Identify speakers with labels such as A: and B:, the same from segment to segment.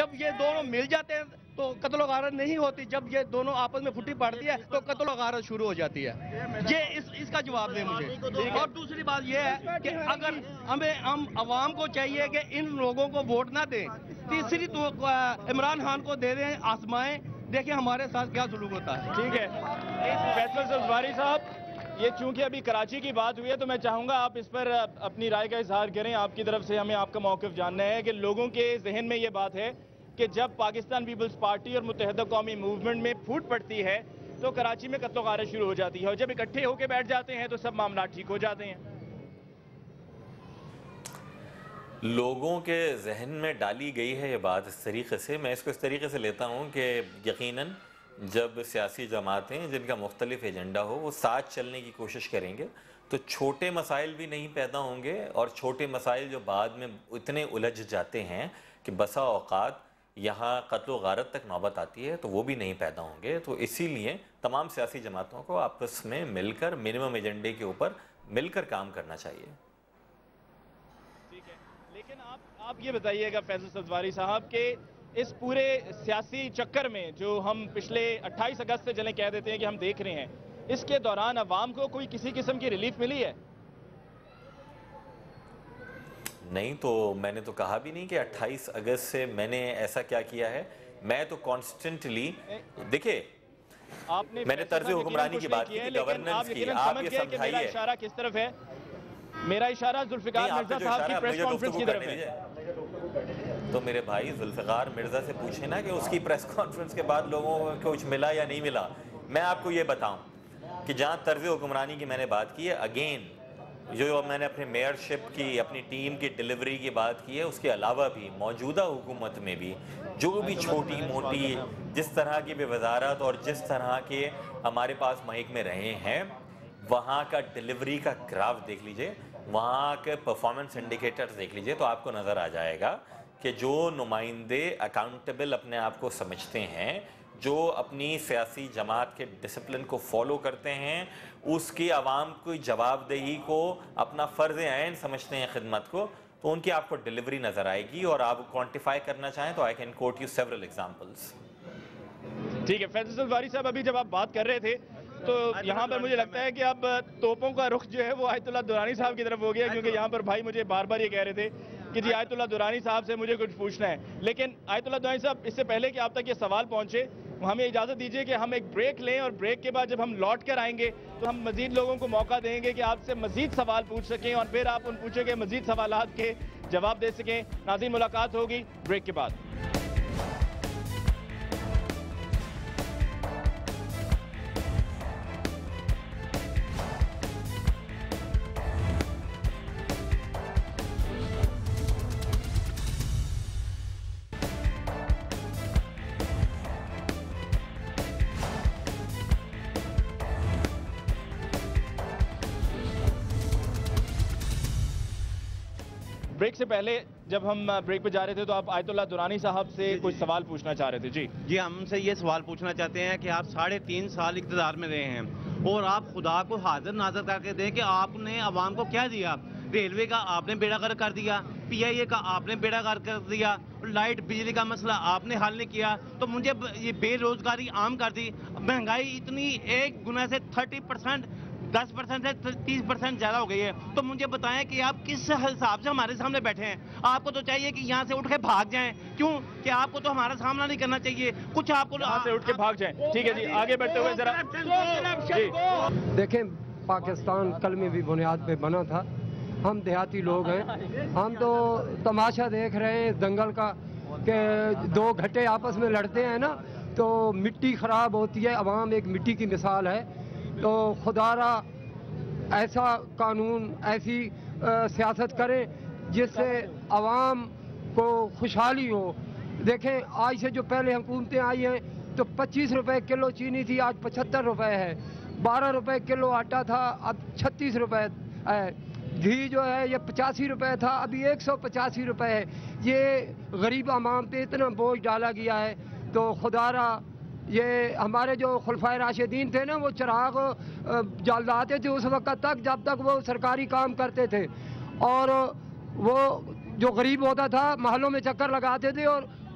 A: جب یہ دونوں مل جاتے ہیں تو قتل و غارت نہیں ہوتی، جب یہ دونوں آپس میں پھٹی پڑتی ہے تو قتل و غارت شروع ہو جاتی ہے۔ یہ اس کا جواب دیں مجھے۔ اور دوسری بات یہ ہے کہ اگر ہم عوام کو چاہیے کہ ان لوگوں کو ووٹ نہ دیں، تیسری تو عمران خان کو دے دیں، آزمائیں، دیکھیں ہمارے ساتھ کیا سلوک ہوتا ہے۔
B: ٹھیک ہے فیصل سبزواری صاحب، یہ چونکہ ابھی کراچی کی بات ہوئی ہے تو میں چاہوں گا آپ اس پر اپنی رائے کا اظہار کریں۔ آپ کی طرف سے ہمیں آپ کا موقف جاننا ہے کہ لوگوں کے ذہن میں یہ بات ہے کہ جب پاکستان پیپلز پارٹی اور متحدہ قومی موومنٹ میں پھوٹ پڑتی ہے تو کراچی میں قتل و غارت شروع ہو جاتی ہے، اور جب اکٹھے ہو کے بیٹھ جاتے ہیں تو سب معاملات ٹھیک ہو جاتے ہیں۔
C: لوگوں کے ذہن میں ڈالی گئی ہے یہ بات اس طریقے سے، میں اس کو اس طریقے سے لیتا ہوں کہ یقیناً جب سیاسی جماعتیں جن کا مختلف ایجنڈا ہو وہ ساتھ چلنے کی کوشش کریں گے تو چھوٹے مسائل بھی نہیں پیدا ہوں گے، اور چھوٹے مسائل جو بعد میں اتنے الجھ جاتے ہیں کہ بسا اوقات یہاں قتل و غارت تک نوبت آتی ہے تو وہ بھی نہیں پیدا ہوں گے۔ تو اسی لیے تمام سیاسی جماعتوں کو آپس میں مل کر منیمم ایجنڈے کے اوپر مل کر کام کرنا چاہیے۔
B: ٹھیک ہے، لیکن آپ یہ بتائیے گا فیصل سبزواری صاحب کہ اس پورے سیاسی چکر میں جو ہم پچھلے 28 اگست سے چلیں کہہ دیتے ہیں کہ ہم دیکھ رہے ہیں، اس کے دوران عوام کو کوئی کسی قسم کی ریلیف ملی ہے؟
C: نہیں، تو میں نے تو کہا بھی نہیں کہ 28 اگست سے میں نے ایسا کیا کیا ہے۔ میں تو کانسٹنٹلی دیکھیں، میں نے طرز حکمرانی کی بات کی تھی، گورننس کی، آپ یہ سمجھائیے۔
B: میرا اشارہ کس طرف ہے؟ میرا اشارہ ذوالفقار مرزا صاحب کی پریس کانفرنس کی طرف ہے۔
C: تو میرے بھائی ذوالفقار مرزا سے پوچھیں نا کہ اس کی پریس کانفرنس کے بعد لوگوں کو کچھ ملا یا نہیں ملا۔ میں آپ کو یہ بتاؤں کہ جہاں طرز حکمرانی کی میں نے بات کی ہے، اگین جو میں نے اپنے میئرشپ کی، اپنی ٹیم کی ڈیلیوری کی بات کی ہے، اس کے علاوہ بھی موجودہ حکومت میں بھی جو بھی چھوٹی موٹی جس طرح کی بھی وزارت اور جس طرح کے ہمارے پاس محکمے رہے ہیں، وہاں کا ڈیلیوری کا گراف دیکھ لیجئے، وہاں کے پرفارمنس انڈیکیٹرز دیکھ لیجئے تو آپ کو نظر آ جائے گا کہ جو نمائندے اکاؤنٹیبل اپنے آپ کو سمجھتے ہیں، جو اپنی سیاسی جماعت کے ڈسپلن کو فالو کرتے ہیں، اس کی عوام کی جواب دہی کو اپنا فرض عین سمجھتے ہیں خدمت کو، تو ان کی آپ کو ڈیلیوری نظر آئے گی۔ اور آپ کوانٹیفائی کرنا چاہیں تو I can quote you several examples۔
B: ٹھیک ہے فیصل سبزواری صاحب، ابھی جب آپ بات کر رہے تھے تو یہاں پر مجھے لگتا ہے کہ اب توپوں کا رخ جو ہے وہ آیت اللہ درانی صاحب کی طرف ہو گیا، کیونکہ یہاں پر بھائی مجھے بار بار یہ کہہ رہے تھے کہ جی آیت اللہ درانی صاحب سے مجھے کچھ پوچھنا ہے۔ لیکن آیت اللہ درانی صاحب، اس سے پہلے کہ آپ تک یہ سوال پہنچے، ہمیں اجازت دیجئے کہ ہم ایک بریک لیں، اور بریک کے بعد جب ہم لوٹ کر آئیں گے تو ہم مزید لوگوں کو موقع دیں گے کہ آپ سے مزید سوال پوچھ سکیں، اور پھر آپ ان پوچھے گے مزید سوالات کے جواب دے سکیں۔ ناظرین، ملاقات ہوگی بریک کے بعد۔ بریک سے پہلے جب ہم بریک پہ جا رہے تھے تو آپ آیت اللہ درانی صاحب سے کچھ سوال پوچھنا چاہ رہے تھے۔ جی
D: ہم سے یہ سوال پوچھنا چاہتے ہیں کہ آپ 3.5 سال اقتدار میں رہے ہیں، اور آپ خدا کو حاضر ناظر کر کے دیں کہ آپ نے عوام کو کیا دیا۔ ریلوے کا آپ نے بیڑا غرق کر دیا، پی آئی اے کا آپ نے بیڑا غرق کر دیا، لائٹ بجلی کا مسئلہ آپ نے حل نہیں کیا، تو مجھے یہ بے روزگاری عام کر دی، مہنگائی اتنی 1 گنا سے 30%، 10% سے 30% زیادہ ہو گئی ہے۔ تو مجھے بتائیں کہ آپ کس حساب سے ہمارے سامنے بیٹھے ہیں؟ آپ کو تو چاہیے کہ یہاں سے اٹھ کے بھاگ جائیں، کیوں کہ آپ کو تو ہمارا سامنا نہیں کرنا چاہیے، کچھ آپ کو
B: یہاں سے اٹھ کے بھاگ جائیں۔ ٹھیک ہے جی، آگے بڑھتے ہوئے ذرا
E: دیکھیں، پاکستان کلمے بھی بنیاد پہ بنا تھا، ہم دیہاتی لوگ ہیں، ہم تو تماشا دیکھ رہے ہیں دنگل کا کہ 2 گھٹے آپس میں لڑتے ہیں نا تو مٹی خراب ہوتی ہے، عوام ایک مٹی کی مثال ہے۔ تو خدا را ایسا قانون، ایسی سیاست کریں جس سے عوام کو خوشحالی ہو۔ دیکھیں، آج سے جو پہلے حکومتیں آئی ہیں تو 25 روپے کلو چینی تھی، آج 75 روپے ہے، 12 روپے کلو آٹا تھا، اب 36 روپے ہے، گھی جو ہے یہ 85 روپے تھا، ابھی 185 روپے ہے۔ یہ غریب عوام پہ اتنا بوجھ ڈالا گیا ہے۔ تو خدا را یہ ہمارے جو خلفائے راشدین تھے نا، وہ چراغ جلاتے تھے اس وقت تک جب تک وہ سرکاری کام کرتے تھے، اور وہ جو غریب ہوتا تھا محلوں میں چکر لگاتے تھے اور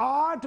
F: 8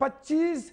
F: 25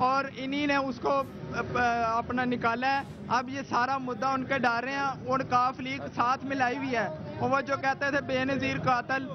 G: اور انہی نے اس کو اپنا نکالا ہے. اب یہ سارا مدعا ان کے ڈال رہے ہیں اور کاف لیگ ساتھ ملائی ہوئی ہے. اور وہ جو کہتے تھے بے نظیر قاتل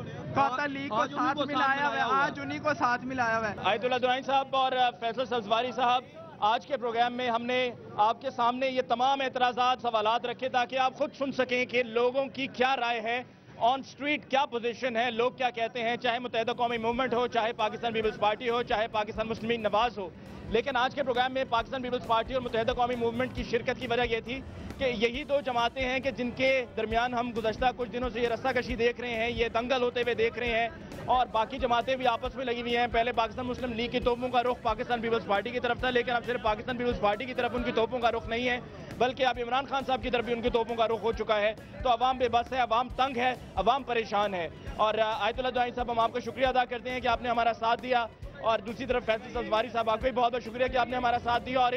G: لیگ کو ساتھ ملایا ہوا ہے, آج انہی کو ساتھ ملایا ہوا ہے.
B: آیت اللہ درانی صاحب اور فیصل سبزواری صاحب, آج کے پروگرام میں ہم نے آپ کے سامنے یہ تمام اعتراضات سوالات رکھے تاکہ آپ خود سن سکیں کہ لوگوں کی کیا رائے ہے, آن سٹریٹ کیا پوزیشن ہے, لوگ کیا کہتے ہیں, چاہے متحدہ قومی موومنٹ ہو, چاہے پاکستان پیپلز پارٹی ہو, چاہے پاکستان مسلم لیگ نواز ہو. لیکن آج کے پروگرام میں پاکستان پیپلز پارٹی اور متحدہ قومی موومنٹ کی شرکت کی وجہ یہ تھی کہ یہی دو جماعتیں ہیں کہ جن کے درمیان ہم گزشتہ کچھ دنوں سے یہ رسہ کشی دیکھ رہے ہیں, یہ دنگل ہوتے ہوئے دیکھ رہے ہیں, اور باقی جماعتیں بھی آپس میں لگی ہوئی ہیں. پہلے پاکستان مسلم لیگ کی توپوں کا رخ پاکستان پیپلز پارٹی کی طرف تھا, لیکن اب صرف پاکستان پیپلز پارٹی کی طرف ان کی توپوں کا رخ نہیں ہے, بلکہ اب عمران خان صاحب کی طرف بھی ان کی توپوں کا رخ ہو چکا ہے. تو عوام بے بس ہے, عوام تنگ ہے, عوام پریشان ہے. اور آیت اللہ درانی صاحب, ہم آپ کا شکریہ ادا کرتے ہیں کہ آپ نے ہمارا ساتھ دیا, اور دوسری طرف فیصل سبزواری صاحب, آپ کو بھی بہت بہت شکریہ کہ آپ نے ہمارا ساتھ دیا اور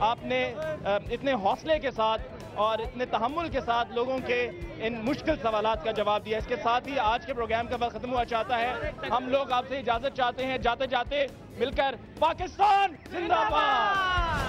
B: آپ نے اتنے حوصلے کے ساتھ اور اتنے تحمل کے ساتھ لوگوں کے ان مشکل سوالات کا جواب دیا. اس کے ساتھ ہی آج کے پروگرام کا وقت ختم ہوا چاہتا ہے. ہم لوگ آپ سے اجازت چاہتے ہیں, جاتے جاتے مل کر پاکستان زندہ باد.